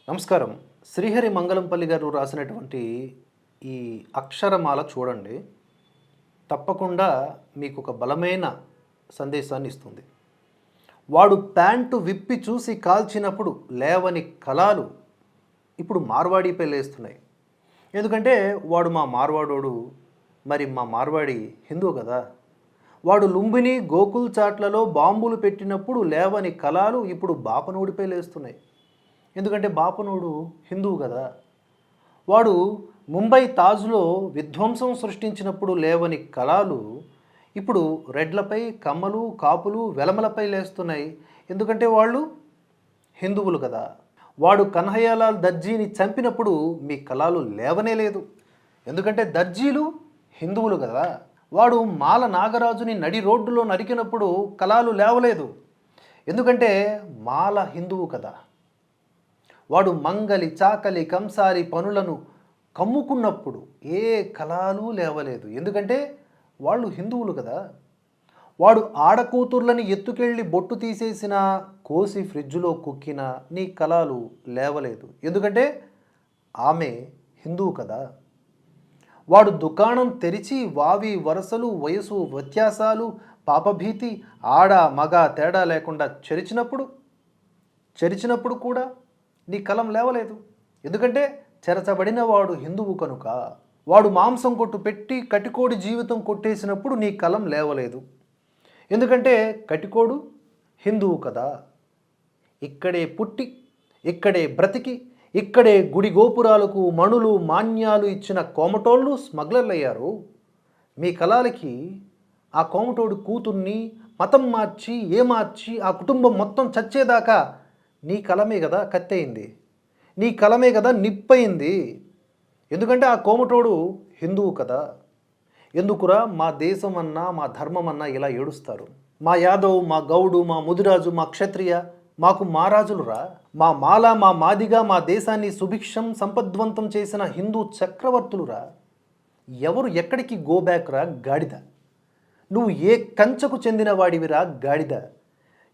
నమస్కారం. శ్రీహరి మంగళంపల్లి గారు రాసినటువంటి ఈ అక్షరమాల చూడండి. తప్పకుండా మీకు ఒక బలమైన సందేశాన్ని ఇస్తుంది. వాడు ప్యాంటు విప్పి చూసి కాల్చినప్పుడు లేవని కలాలు ఇప్పుడు మార్వాడిపై లేస్తున్నాయి. ఎందుకంటే వాడు మా మార్వాడోడు, మరి మా మార్వాడి హిందూ కదా. వాడు లుంబిని గోకుల్ చాట్లలో బాంబులు పెట్టినప్పుడు లేవని కలాలు ఇప్పుడు బాపనోడిపై లేస్తున్నాయి. ఎందుకంటే బాపనోడు హిందువు కదా. వాడు ముంబై తాజ్లో విధ్వంసం సృష్టించినప్పుడు లేవని కళలు ఇప్పుడు రెడ్లపై, కమ్మలు, కాపులు, వెలమలపై లేస్తున్నాయి. ఎందుకంటే వాళ్ళు హిందువులు కదా. వాడు కన్హయ్యాలాల్ దర్జీని చంపినప్పుడు మీ కళలు లేవనే లేదు. ఎందుకంటే దర్జీలు హిందువులు కదా. వాడు మాల నాగరాజుని నడి రోడ్డులో నరికినప్పుడు కళలు లేవలేదు. ఎందుకంటే మాల హిందువు కదా. వాడు మంగలి, చాకలి, కంసారి పనులను కమ్ముకున్నప్పుడు ఏ కళలు లేవలేదు. ఎందుకంటే వాళ్ళు హిందువులు కదా. వాడు ఆడకూతుర్లని ఎత్తుకెళ్ళి బొట్టు తీసేసిన, కోసి ఫ్రిడ్జ్లో కుక్కిన నీ కళలు లేవలేదు. ఎందుకంటే ఆమె హిందువు కదా. వాడు దుకాణం తెరిచి వావి వరసలు, వయసు వ్యత్యాసాలు, పాపభీతి, ఆడ మగ తేడా లేకుండా చెరిచినప్పుడు కూడా నీ కలం లేవలేదు. ఎందుకంటే చెరచబడిన వాడు హిందువు కనుక. వాడు మాంసం కొట్టు పెట్టి కటికోడి జీవితం కొట్టేసినప్పుడు నీ కలం లేవలేదు. ఎందుకంటే కటికోడు హిందువు కదా. ఇక్కడే పుట్టి, ఇక్కడే బ్రతికి, ఇక్కడే గుడి గోపురాలకు మణులు, మాన్యాలు ఇచ్చిన కోమటోళ్ళు స్మగ్లర్లు అయ్యారు. మీ కళలకి ఆ కోమటోడు కూతుర్ని మతం మార్చి ఆ కుటుంబం మొత్తం చచ్చేదాకా నీ కలమే కదా కత్తయింది, నీ కలమే కదా నిప్పయింది. ఎందుకంటే ఆ కోమటోడు హిందువు కదా. ఎందుకురా మా దేశం అన్నా, మా ధర్మం అన్నా ఇలా ఏడుస్తారు? మా యాదవ్, మా గౌడు, మా ముదిరాజు, మా క్షత్రియ మాకు మారాజులురా. మా మాల, మా మాదిగా మా దేశాన్ని సుభిక్షం సంపద్వంతం చేసిన హిందూ చక్రవర్తులురా. ఎవరు ఎక్కడికి గోబ్యాక్ రా గాడిద. నువ్వు ఏ కంచకు చెందిన వాడివిరా గాడిద.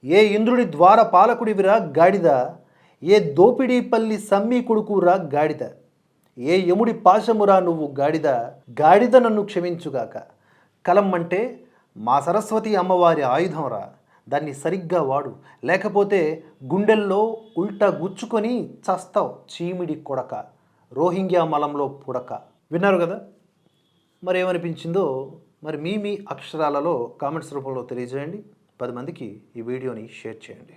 ఏ ఇంద్రుడి ద్వార పాలకుడివిరా గాడిద. ఏ దోపిడీపల్లి సమ్మి కొడుకురా గాడిద. ఏ యముడి పాశమురా నువ్వు గాడిద. గాడిద నన్ను క్షమించుగాక. కలం అంటే మా సరస్వతి అమ్మవారి ఆయుధంరా. దాన్ని సరిగ్గా వాడు, లేకపోతే గుండెల్లో ఉల్టా గుచ్చుకొని చస్తావు చీమిడి కొడక, రోహింగ్యా మలంలో పుడక. విన్నారు కదా. మరి ఏమనిపించిందో మరి మీ అక్షరాలలో కామెంట్స్ రూపంలో తెలియజేయండి. 10 మందికి ఈ వీడియోని షేర్ చేయండి.